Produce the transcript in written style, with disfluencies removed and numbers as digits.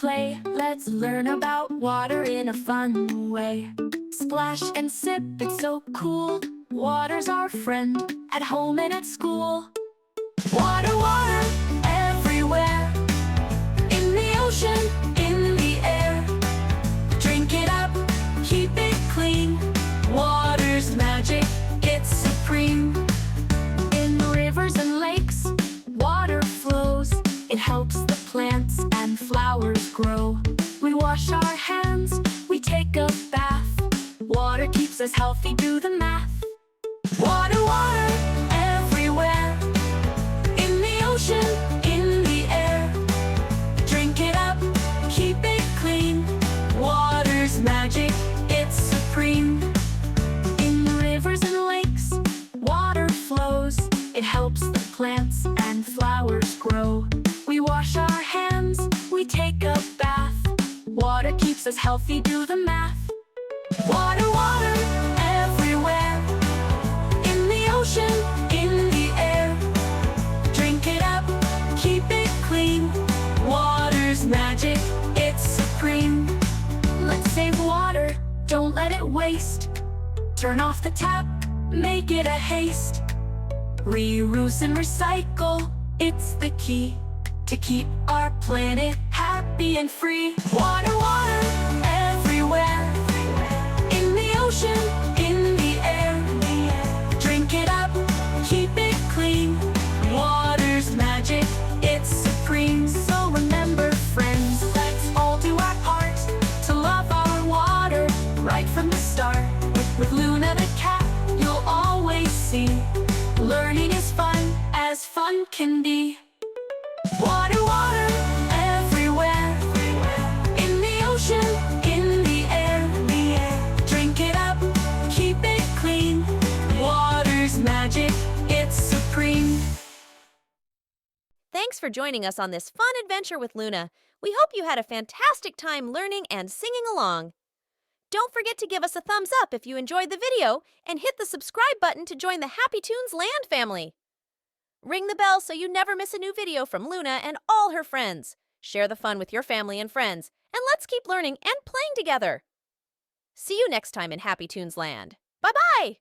play. Let's learn about water in a fun way. Splash and sip, it's so cool. Water's our friend, at home and at school. Water, water, everywhere. In the ocean, in the air. Drink it up, keep it clean. Water's magic, it's supreme. In rivers and lakes, water flows. It helps the plants and flowers grow. We wash our hands, we take a bath. Water keeps us healthy, do the math. Water, water, everywhere. In the ocean, in the air. Drink it up, keep it clean. Water's magic, it's supreme. In rivers and lakes, water flows. It helps the plants and flowers grow. We wash our hands, we take a bath. Water keeps us healthy, do the math. Water, water, everywhere. In the ocean, in the air. Drink it up, keep it clean. Water's magic, it's supreme. Let's save water, don't let it waste. Turn off the tap, make it a haste. Reuse and recycle, it's the key to keep our planet happy and free. Water, water, everywhere. In the ocean, in the air. Drink it up, keep it clean. Water's magic, it's supreme. So remember, friends, let's all do our part to love our water right from the start. With Luna the cat, you'll always see learning is fun, as fun can be. Water, water, everywhere. In the ocean, in the air. Drink it up, keep it clean. Water's magic, it's supreme. Thanks for joining us on this fun adventure with Luna. We hope you had a fantastic time learning and singing along. Don't forget to give us a thumbs up if you enjoyed the video and hit the subscribe button to join the Happytunesland family. Ring the bell so you never miss a new video from Luna and all her friends. Share the fun with your family and friends, and let's keep learning and playing together. See you next time in Happytunesland. Bye-bye!